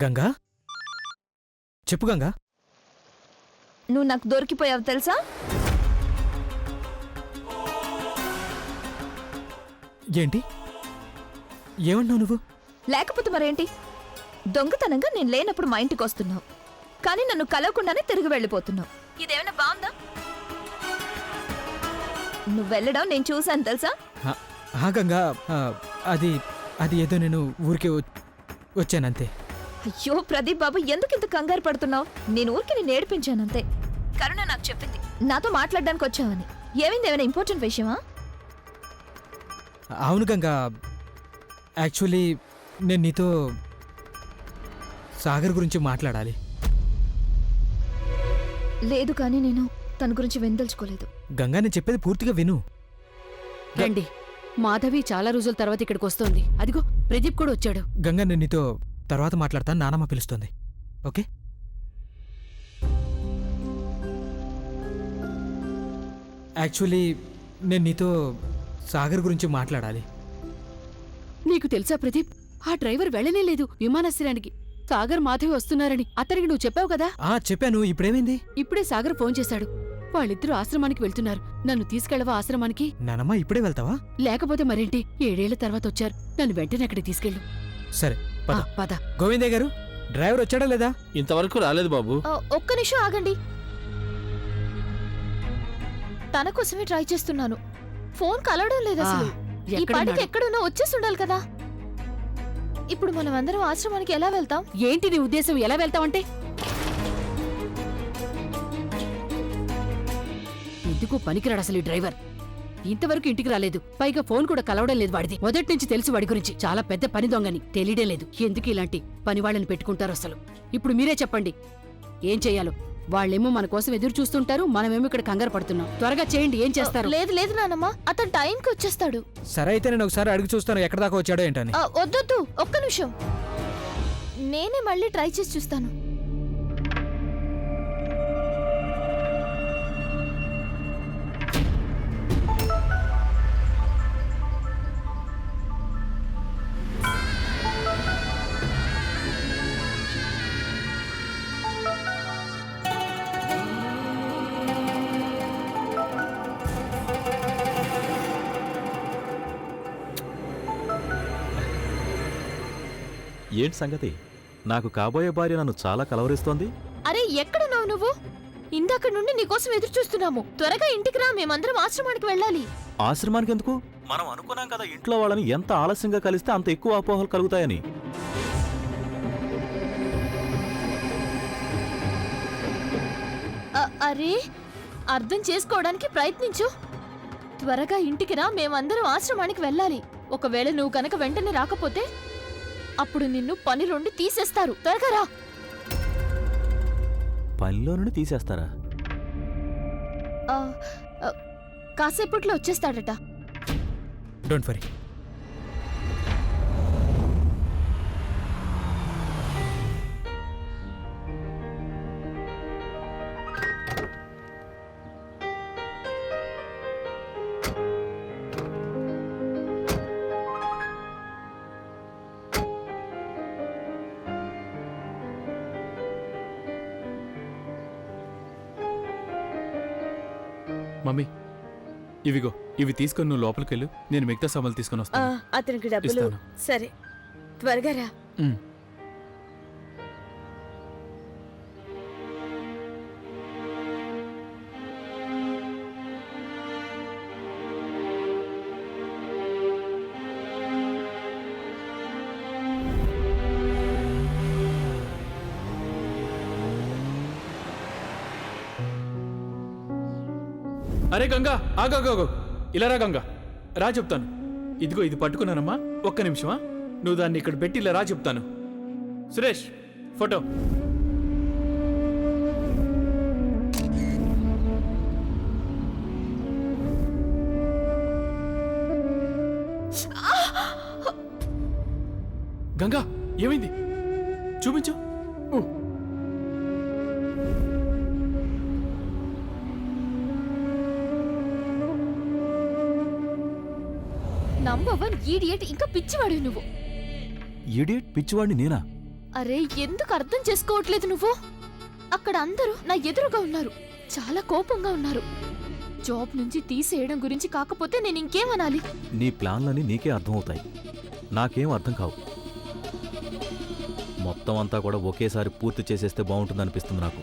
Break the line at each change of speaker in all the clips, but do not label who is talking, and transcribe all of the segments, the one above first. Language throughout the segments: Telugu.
గంగా చెప్పు గంగా.
నువ్వు నాకు దొరికిపోయావు తెలుసా?
ఏంటి ఏమంటున్నావు నువ్వు?
లేకపోతే మరేంటి? దొంగతనంగా నేను లేనప్పుడు మా ఇంటికి వస్తున్నావు, కానీ నన్ను కలవకుండానే తిరిగి వెళ్ళిపోతున్నావు. ఇదేమైనా బాగుందా? నువ్వు వెళ్ళడం నేను చూశాను తెలుసా?
గంగా అది అది ఏదో నేను ఊరికే వచ్చానంతే.
అయ్యో ప్రదీప్ బాబు, ఎందుకు ఇంత కంగారు పడుతున్నావు? నేను ఊరికి నేను ఏడిపించానంతే. కరుణ నాకు చెప్పింది నాతో మాట్లాడడానికి వచ్చావని. ఏమైంది? ఏమైనా ఇంపార్టెంట్ విషయమా?
అవును గంగా, యాక్చువల్లీ నేను నీతో సాగర్ గురించి మాట్లాడాలి.
లేదు, కానీ నేను తన గురించి వినదలుచుకోలేదు.
గంగా నేను చెప్పేది పూర్తిగా విను.
రండి, మాధవి చాలా రోజుల తర్వాత ఇక్కడికి వస్తోంది. అదిగో ప్రదీప్ కూడా వచ్చాడు.
గంగా నేను నీతో తర్వాత మాట్లాడతాను, నానమ్మ పిలుస్తుంది. ఓకే? యాక్చువల్లీ నేను నీతో సాగర్ గురించి మాట్లాడాలి.
నీకు తెలుసా ప్రదీప్, ఆ డ్రైవర్ వెళ్ళనే లేదు విమానాశ్రయానికి. సాగర్ మాధవి వస్తున్నారని అతనికి నువ్వు చెప్పావు కదా.
చెప్పాను. ఇప్పుడేమైంది?
ఇప్పుడే సాగర్ ఫోన్ చేశాడు. వాళ్ళిద్దరూ ఆశ్రమానికి వెళ్తున్నారు. నన్ను తీసుకెళ్లవా ఆశ్రమానికి?
నానమ్మ ఇప్పుడే వెళ్తావా?
లేకపోతే మరేంటి, 7 ఏళ్ల తర్వాత వచ్చారు. నన్ను వెంటనే అక్కడికి తీసుకెళ్ళు.
సరే పద.
పద.
గోవిందయ్య గారు, డ్రైవర్ వచ్చాడా లేదా?
ఇంతవరకు రాలేదు బాబు.
ఒక్క నిమిషం ఆగండి. తన కోసమే ట్రై చేస్తున్నాను. ఫోన్ కలవడం లేదు అసలు. ఈ పాటికి ఎక్కడున్నా వచ్చేసి ఉండాలి కదా. ఇప్పుడు మనం అందరం ఆశ్రమానికి ఎలా వెళ్తాం?
ఏంటి నీ ఉద్దేశం? ఎలా వెళ్తావంటే? ఎందుకు పనికిరాడు అసలు ఈ డ్రైవర్. ఇంతవరకు ఇంటికి రాలేదు, పైగా ఫోన్ కూడా కలవడం లేదు వాడిది. మొదటి నుంచి తెలుసు వాడి గురించి, చాలా పెద్ద పని దొంగని. తెలియడే లేదు. ఎందుకు ఇలాంటి పని వాళ్ళని పెట్టుకుంటారు అసలు? ఇప్పుడు మీరే చెప్పండి ఏం చెయ్యాలో. వాళ్ళేమో మన కోసం ఎదురు చూస్తుంటారు, మనమేమో ఇక్కడ కంగారు పడుతున్నాం. త్వరగా చేయండి, ఏం చేస్తారు?
లేదు లేదు నానమ్మ, అతను టైంకి వచ్చేస్తాడు.
సరే అయితే నేను ఒకసారి అడిగి చూస్తాను ఎక్కడ దాకా వచ్చాడో ఏంటని.
వద్దొద్దు, ఒక్క నిమిషం. నేనే మళ్ళీ ట్రై చేసి చూస్తాను.
ఏంటి సంగతి? నాకు కాబోయే భార్య నన్ను చాలా కలవరిస్తోంది.
అరే ఎక్కడున్నావు నువ్వు? ఇందాక నుండి నీకోసం ఎదురు చూస్తున్నాము. త్వరగా ఇంటికి రా, మేమందరం ఆశ్రమానికి వెళ్ళాలి.
ఆశ్రమానికి ఎందుకు? మనం అనుకున్నాం కదా ఇంట్లో వాళ్ళని ఎంత ఆలస్యంగా కలిస్తే అంత ఎక్కువ అపోహలు కలుగుతాయని.
అరే, అర్థం చేసుకోవడానికి ప్రయత్నించు. త్వరగా ఇంటికి రా, మేమందరం ఆశ్రమానికి వెళ్ళాలి. ఒకవేళ నువ్వు కనుక వెంటనే రాకపోతే అప్పుడు నిన్ను పనిలోండి తీసేస్తారు. త్వరగా రా.
పనిలో నుండి తీసేస్తారా?
కాసేపట్లో వచ్చేస్తాడట.
Don't worry.
మమ్మీ, ఇవిగో, ఇవి తీసుకొని నువ్వు లోపలికి వెళ్ళు. నేను మిగతా సామాన్లు తీసుకొని వస్తాను.
అతనికి డబ్బులు.
ఇస్తాను.
సరే, త్వరగా రా.
అరే గంగా, ఆగాగాగు. ఇలా రా గంగా, రా చెప్తాను. ఇదిగో ఇది పట్టుకున్నానమ్మా, ఒక్క నిమిషమా. నువ్వు దాన్ని ఇక్కడ పెట్టి ఇలా రా చెప్తాను. సురేష్, ఫోటో. గంగా, ఏమైంది? చూపించు.
నంబర్ 1 ఈడియట్, ఇంకా పిచ్చివాడు నువ్వు.
ఇడియట్ పిచ్చివాడిని నేనా?
అరే ఎందుకు అర్థం చేసుకోవట్లేదు నువ్వు? అక్కడ అందరూ నా ఎదురుగా ఉన్నారు, చాలా కోపంగా ఉన్నారు. జాబ్ నుంచి తీసేయడం గురించి కాకపోతే నేను ఇంకేమనాలి?
నీ ప్లాన్లని నీకే అర్థమవుతాయి, నాకేం అర్థం కావు. మొత్తం అంతా కూడా ఒకేసారి పూర్తి చేసేస్తే బాగుంటుందనిపిస్తుంది నాకు.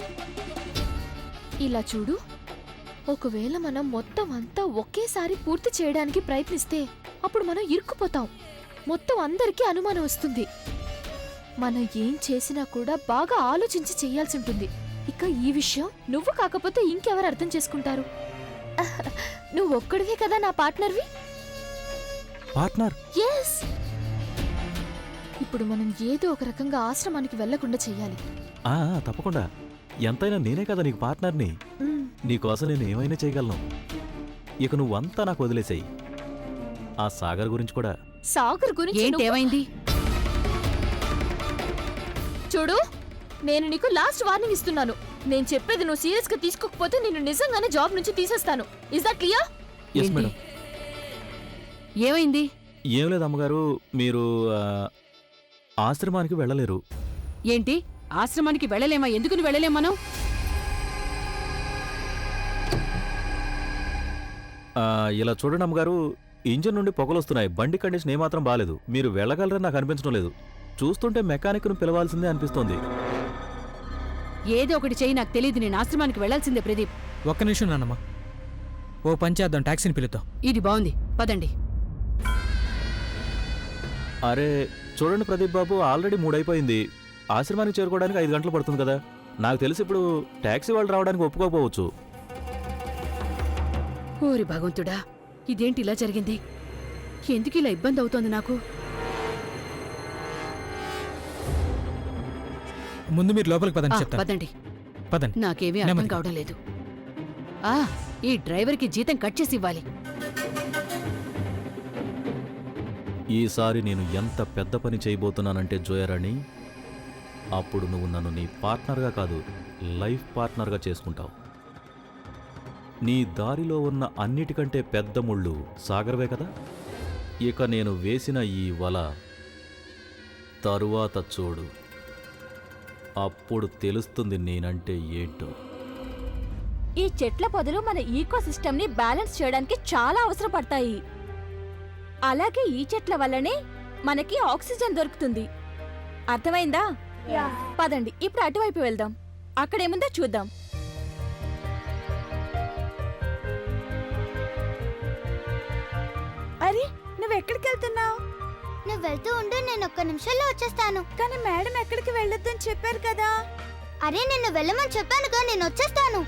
ఇలా చూడు, ఒకవేళ మనం మొత్తం అంతా ఒకేసారి పూర్తి చేయడానికి ప్రయత్నిస్తే అప్పుడు మనం ఇరుక్కుపోతాం. మొత్తం అందరికీ అనుమానం వస్తుంది. మనం ఏం చేసినా కూడా బాగా ఆలోచించి చెయ్యాల్సి ఉంటుంది. ఇక ఈ విషయం నువ్వు కాకపోతే ఇంకెవరు అర్థం చేసుకుంటారు? నువ్వు ఒక్కడివే కదా నా పార్ట్నర్వి.
పార్ట్నర్?
ఎస్. ఇప్పుడు మనం ఏదో ఒక రకంగా ఆశ్రమానికి వెళ్లకుండా చెయ్యాలి.
తప్పకుండా. ఎంతైనా నేనే కదా నీకు పార్ట్నర్ని. నీకోసం నేను ఏమైనా చేయగలను. ఇక నువ్వంతా నాకు వదిలేసాయి. ఆ సాగర్ గురించి కూడా.
సాగర్ గురించి
ఏంటేమైంది?
చూడు, నేను నీకు లాస్ట్ వార్నింగ్ ఇస్తున్నాను. నేను చెప్పేది నువ్వు సీరియస్ గా తీసుకోకపోతే నేను నిజంగానే జాబ్ నుంచి తీసేస్తాను. Is that clear?
Yes madam.
ఏమైంది?
ఏం లేదు అమ్మగారు, మీరు ఆశ్రమానికి వెళ్ళలేరు.
ఏంటి ఆశ్రమానికి వెళ్ళలేమా? ఎందుకుని వెళ్ళలేం మనం?
ఇలా చూడండి అమ్మగారు, ఇంజిన్ నుండి పొగలొస్తున్నాయి. బండి కండిషన్ ఏమాత్రం బాలేదు. మీరు వెళ్ళగలరని నాకు అనిపించడం లేదు. చూస్తుంటే మెకానిక్ను పిలవాల్సిందే అనిపిస్తోంది.
ఏదో ఒకటి చెయ్యి, నాకు తెలియదు. నేను ఆశ్రమానికి వెళ్లాల్సిందే ప్రదీప్.
ఒక్క నిమిషం నానమ్మ, ఓ పని చేద్దాం, టాక్సీని పిలుద్దాం.
ఇది బాగుంది, పదండి.
అరే చూడండి ప్రదీప్ బాబు, ఆల్రెడీ 3 అయిపోయింది. ఆశ్రమానికి చేరుకోవడానికి 5 గంటలు పడుతుంది కదా. నాకు తెలిసి ఇప్పుడు టాక్సీ వాళ్ళు రావడానికి ఒప్పుకోకపోవచ్చు.
ఓరి భగవంతుడా, ఇదేంటి ఇలా జరిగింది? ఎందుకు ఇలా ఇబ్బంది అవుతోంది నాకు?
ముందు మీరు లోపలికి పదండి, చెప్తాను.
పదండి.
పదండి.
నాకేమీ అర్థం
నెమ్మదిగా.
కావడం లేదు. ఈ డ్రైవర్కి జీతం కట్ చేసి ఇవ్వాలి.
ఈసారి నేను ఎంత పెద్ద పని చేయబోతున్నానంటే జోయరాణి, అప్పుడు నువ్వు నన్ను నీ పార్ట్నర్గా కాదు, లైఫ్ పార్ట్నర్గా చేసుకుంటావు. నీ దారిలో ఉన్న అన్నిటికంటే పెద్ద ముళ్ళు సాగర్వే కదా. ఇక నేను వేసిన ఈ వల తరువాత చూడు, అప్పుడు తెలుస్తుంది నేనంటే ఏంటో.
ఈ చెట్ల పొదలు మన ఈకో సిస్టమ్ ని బ్యాలెన్స్ చేయడానికి చాలా అవసరపడతాయి. అలాగే ఈ చెట్ల వల్లనే మనకి ఆక్సిజన్ దొరుకుతుంది. అర్థమైందా? పదండి ఇప్పుడు అటువైపు వెళ్దాం. అక్కడేముందో చూద్దాం. అరే నువ్వెక్కడికి వెళ్తున్నావు?
నువ్వు వెళ్తూ ఉండు, నేను ఒక్క నిమిషంలో వచ్చేస్తాను.
కానీ మేడం ఎక్కడికి వెళ్ళొద్దని చెప్పారు కదా.
అరే నిన్ను వెళ్ళమని చెప్పానుగా, నేను వచ్చేస్తాను.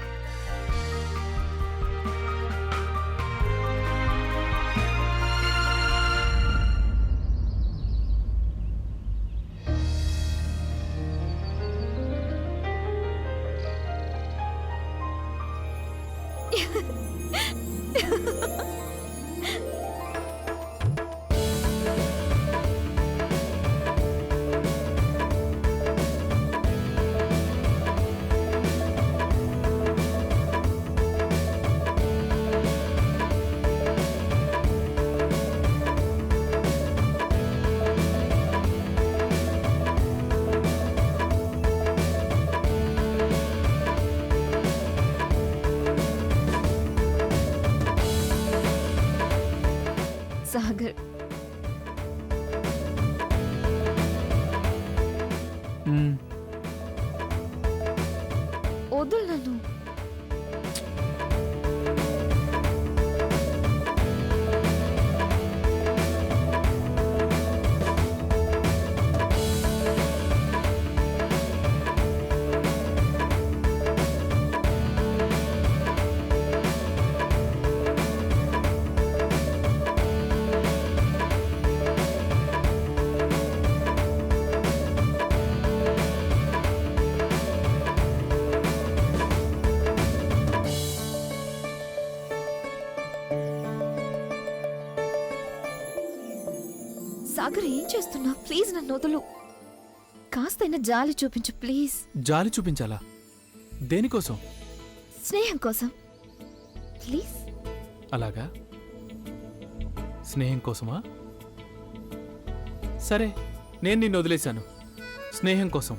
సాగర్, వదులు నన్ను. సాగర్, ఏం చేస్తున్నా? ప్లీజ్ నన్ను వదులు. కాస్తైనా జాలి చూపించు ప్లీజ్.
జాలి చూపించాలా? దేనికోసం?
స్నేహం కోసం ప్లీజ్.
అలాగా? స్నేహం కోసమా? సరే, నేను నిన్ను వదిలేశాను. స్నేహం కోసం.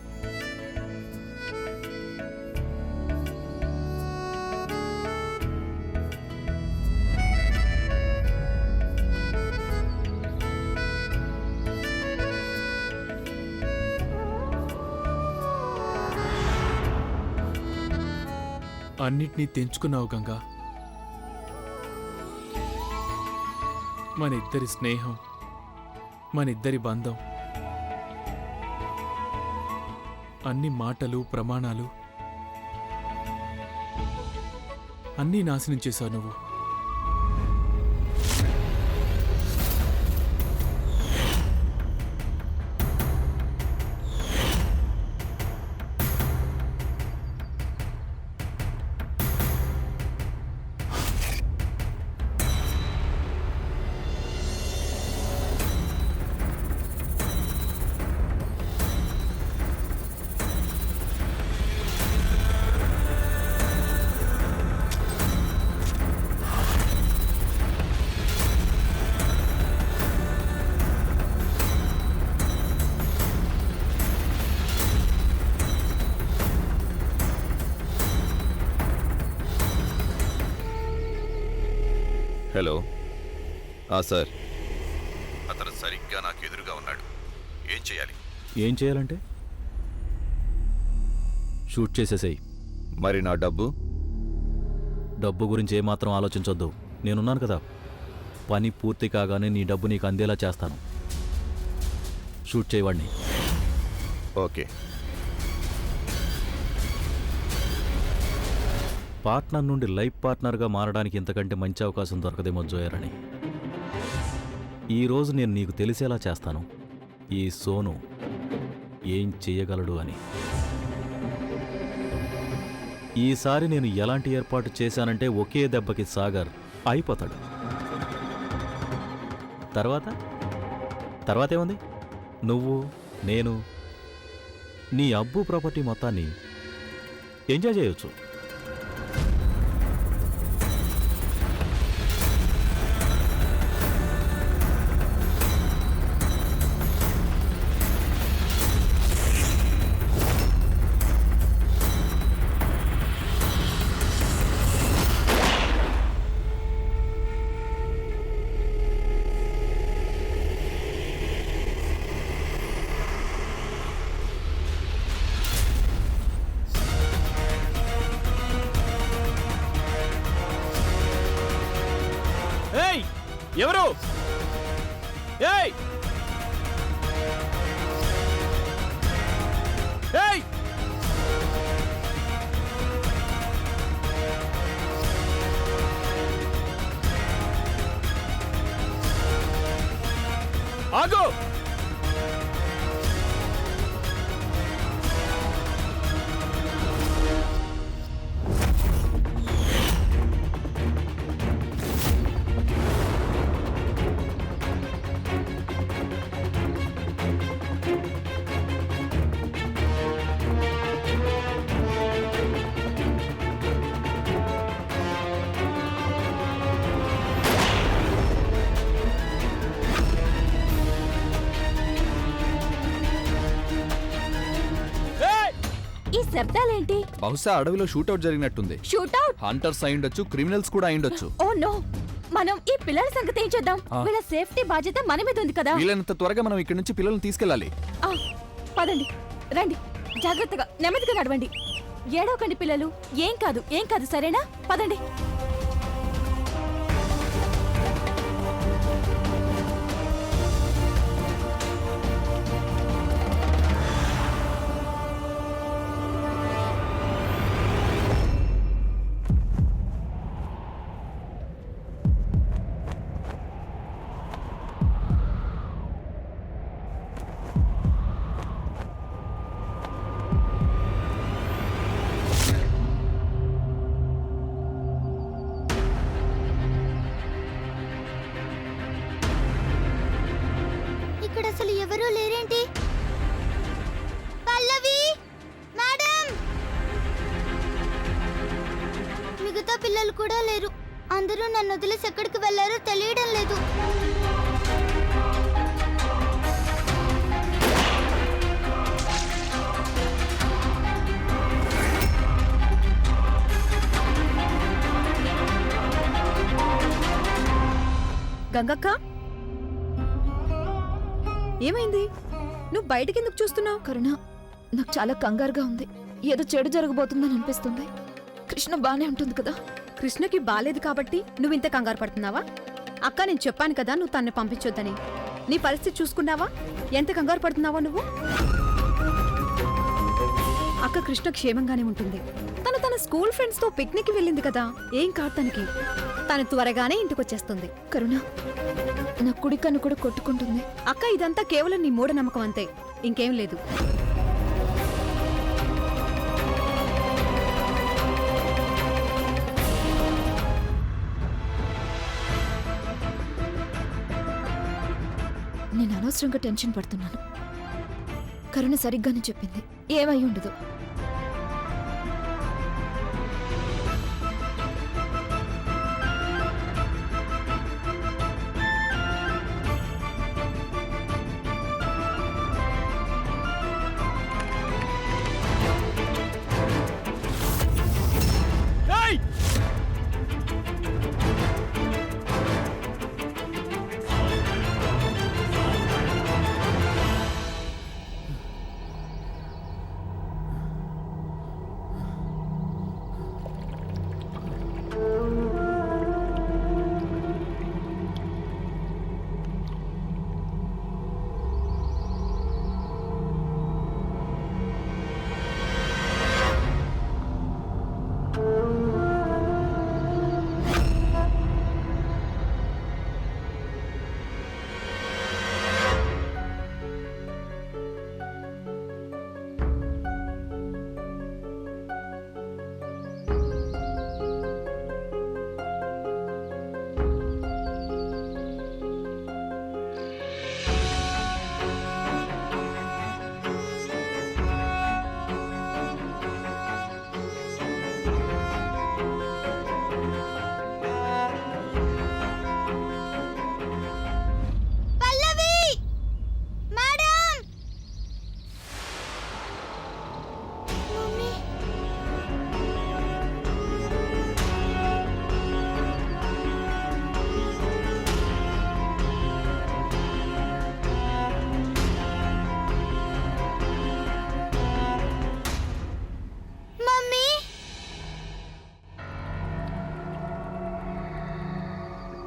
అన్నిటినీ తెంచుకున్నావు గంగా. మన ఇద్దరి స్నేహం, మన ఇద్దరి బంధం, అన్ని మాటలు, ప్రమాణాలు అన్నీ నాశనం చేశావు నువ్వు.
హలో సార్, అతను సరిగ్గా నాకు ఎదురుగా ఉన్నాడు. ఏం చేయాలి?
ఏం చేయాలంటే షూట్ చేసేసేయి.
మరి నా డబ్బు?
డబ్బు గురించి ఏమాత్రం ఆలోచించొద్దు. నేనున్నాను కదా. పని పూర్తి కాగానే నీ డబ్బు నీకు అందేలా చేస్తాను. షూట్ చేయవాడిని.
ఓకే.
పార్ట్నర్ నుండి లైఫ్ పార్ట్నర్గా మారడానికి ఇంతకంటే మంచి అవకాశం దొరకదేమో జోయరాణి. ఈరోజు నేను నీకు తెలిసేలా చేస్తాను ఈ సోను ఏం చెయ్యగలడు అని. ఈసారి నేను ఎలాంటి ఏర్పాటు చేశానంటే ఒకే దెబ్బకి సాగర్ అయిపోతాడు. తర్వాత ఏముంది? నువ్వు, నేను, నీ అబ్బు ప్రాపర్టీ మొత్తాన్ని ఎంజాయ్ చేయొచ్చు.
ఏయ్, ఎవరు? ఏయ్, ఏయ్, ఆగు!
ఈ శబ్దాలేంటి?
బహుశా అడవిలో షూటౌట్ జరిగినట్టుంది.
షూటౌట్?
హంటర్స్ అయ్యుండొచ్చు, క్రిమినల్స్ కూడా అయ్యుండొచ్చు.
Oh no! మనం ఈ పిల్లల సంగతి ఏం చేద్దాం? వీళ్ళ సేఫ్టీ బాధ్యత మన మీద ఉంది కదా.
వీలైనంత త్వరగా మనం ఇక్కడి నుంచి పిల్లల్ని తీసుకెళ్ళాలి.
పదండి, రండి. జాగ్రత్తగా, నెమ్మదిగా నడవండి. ఏడవకండి పిల్లలు. ఏం కాదు సరేనా? పదండి.
ఇక్కడ అసలు ఎవరూ లేరేంటి? పల్లవి మేడం, మిగతా పిల్లలు కూడా లేరు. అందరూ నన్ను వదిలేసి ఎక్కడికి వెళ్ళారో తెలియడం లేదు.
గంగక్క ఏమైంది? నువ్వు బయటకెందుకు చూస్తున్నావు?
కరుణ, నాకు చాలా కంగారుగా ఉంది. ఏదో చెడు జరగబోతుందని అనిపిస్తుంది. కృష్ణ బానే ఉంటుంది కదా?
కృష్ణకి బాలేదు కాబట్టి నువ్వు ఇంత కంగారు పడుతున్నావా? అక్క నేను చెప్పాను కదా నువ్వు తన్ని పంపించొద్దని. నీ పరిస్థితి చూసుకున్నావా? ఎంత కంగారు పడుతున్నావా నువ్వు? అక్క కృష్ణ క్షేమంగానే ఉంటుంది. తన స్కూల్ ఫ్రెండ్స్ తో పిక్నిక్ వెళ్ళింది కదా, ఏం కాదు తనకి. తను త్వరగానే ఇంటికొచ్చేస్తుంది.
కరుణ, నా కుడి కన్ను కూడా కొట్టుకుంటుంది.
అక్క ఇదంతా కేవలం నీ మూఢనమ్మకం అంతే, ఇంకేం లేదు.
నేను అనవసరంగా టెన్షన్ పడుతున్నాను. కరుణ సరిగ్గానే చెప్పింది, ఏమై ఉండదు.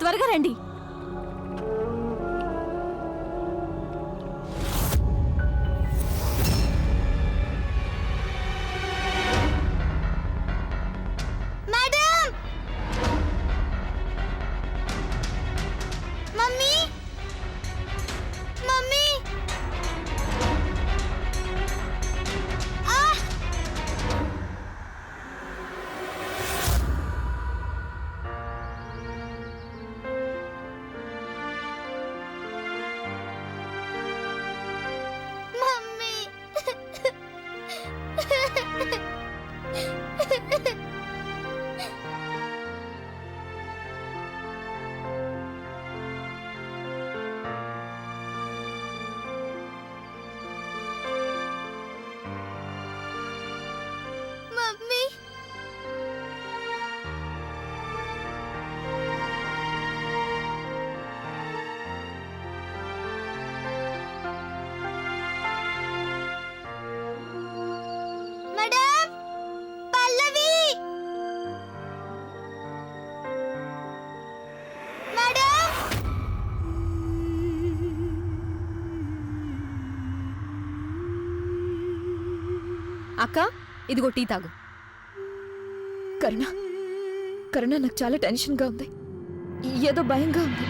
త్వరగా రండి. అక్క ఇదిగో టీ తాగు.
కరుణ, కరుణ, నాకు చాలా టెన్షన్గా ఉంది. ఏదో భయంగా ఉంది.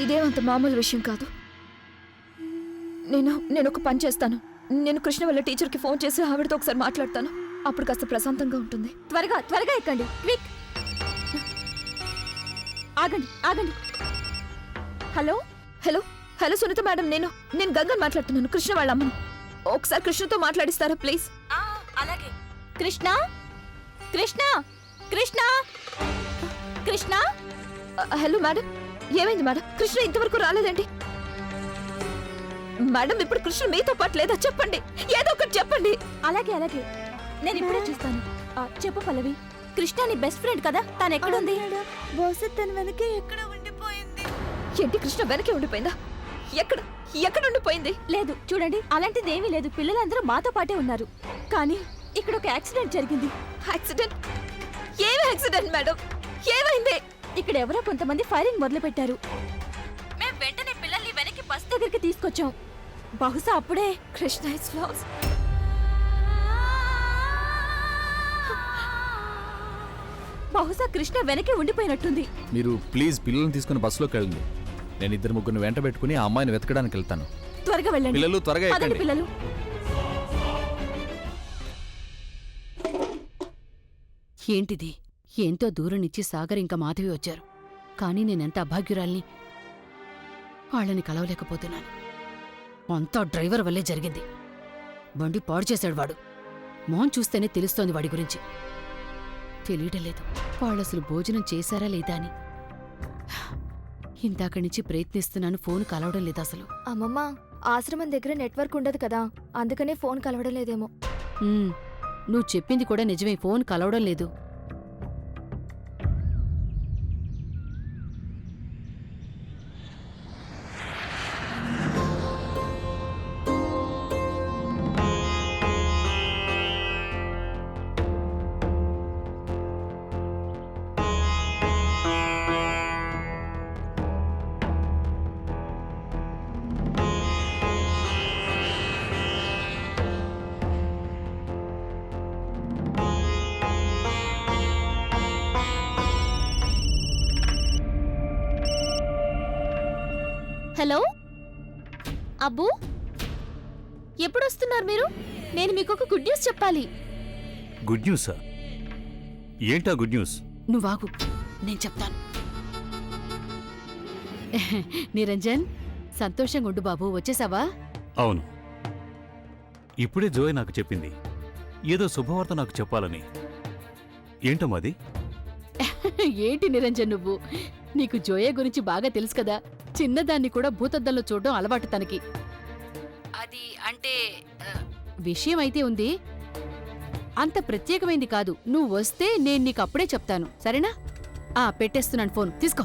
ఇదేమంత మామూలు విషయం కాదు. నేను ఒక పని చేస్తాను. నేను కృష్ణ వాళ్ళ టీచర్కి ఫోన్ చేసి ఆవిడతో ఒకసారి మాట్లాడతాను. అప్పుడు కాస్త ప్రశాంతంగా ఉంటుంది.
త్వరగా ఎక్కండి, క్విక్. ఆగండి ఆగండి.
Hello hello hello Sunita madam, నేను గంగని మాట్లాడుతున్నాను, కృష్ణ వాళ్ళ అమ్మను. ఒకసారి కృష్ణతో మాట్లాడిస్తారా ప్లీజ్?
అలాగే. కృష్ణ కృష్ణ కృష్ణ కృష్ణ.
హలో మేడం, ఏమైంది మేడం? కృష్ణ ఇంతవరకు రాలేదండి మేడం. ఇప్పుడు కృష్ణ మీతో పాటు లేదా? చెప్పండి, ఏదో ఒకటి చెప్పండి.
అలాగే నేను ఇప్పుడే చూస్తాను. చెప్పు పల్లవి, కృష్ణ నీ బెస్ట్ ఫ్రెండ్ కదా, తను ఎక్కడుంది?
బహుశా తన వెనకే ఎక్కడ ఉండిపోయింది.
ఏంటి కృష్ణ వెనకే ఉండిపోయిందా? ఎక్కడ ఎక్కడ ఉండిపోయింది?
లేదు చూడండి, అలాంటిది ఏమీ లేదు. పిల్లలందరూ మాతో పాటే ఉన్నారు. కానీ ఇక్కడ ఒక యాక్సిడెంట్ జరిగింది.
యాక్సిడెంట్? ఏమి యాక్సిడెంట్ మేడం? ఏమైంది?
ఇక్కడ ఎవరో కొంతమంది ఫైరింగ్ మొదలు పెట్టారు. మేం వెంటనే పిల్లల్ని వెనక్కి బస్ దగ్గరికి తీసుకొచ్చాం. బహుశా అప్పుడే
కృష్ణ ఇస్ లాస్ట్.
బహుశా కృష్ణ వెనకే ఉండిపోయినట్టుంది.
మీరు ప్లీజ్ పిల్లల్ని తీసుకుని బస్సులోకి వెళ్ళండి. నేను 2-3 వెంట పెట్టుకుని ఆ అమ్మాయిని వెతకడానికి వెళ్తాను.
త్వరగా వెళ్ళండి.
పిల్లలు త్వరగా
పదండి
ఎక్కండి.
పిల్లలు.
ఏంటిది? ఎంతో దూరం నుంచి సాగర్ ఇంకా మాధవి వచ్చారు. కానీ నేనెంత అభాగ్యురాల్ని. వాళ్ళని కలవలేకపోతున్నాను. అంతా డ్రైవర్ వల్లే జరిగింది. బండి పాడు చేశాడు వాడు. మోహన్ చూస్తేనే తెలుస్తోంది వాడి గురించి. తెలియడం లేదు వాళ్ళసలు భోజనం చేశారా లేదా అని. ఇందాక నుంచి ప్రయత్నిస్తున్నాను, ఫోన్ కలవడం లేదు అసలు.
అమ్మమ్మ, ఆశ్రమం దగ్గర నెట్వర్క్ ఉండదు కదా, అందుకనే ఫోన్ కలవడం లేదేమో.
నువ్వు చెప్పింది కూడా నిజమే, ఫోన్ కలవడం లేదు.
హలో అబ్బు, ఎప్పుడు వస్తున్నారు మీరు? నేను మీకు ఒక గుడ్ న్యూస్ చెప్పాలి.
గుడ్ న్యూసా? ఏంటా గుడ్ న్యూస్?
నువ్వాగు, నేను చెప్తాను. నిరంజన్, సంతోషంగా ఉండు బాబు. వచ్చేసావా?
అవును, ఇప్పుడే జోయ్ నాకు చెప్పింది ఏదో శుభవార్త నాకు చెప్పాలని. ఏంటమ్మాది?
ఏంటి నిరంజన్ నువ్వు? నీకు జోయ గురించి బాగా తెలుసు కదా. చిన్నదాన్ని కూడా భూతద్దంలో చూడడం అలవాటు తనకి. అది అంటే విషయం అయితే ఉంది, అంత ప్రత్యేకమైంది కాదు. నువ్వు వస్తే నేను నీకు అప్పుడే చెప్తాను, సరేనా? పెట్టేస్తున్నాను ఫోన్, తీసుకో.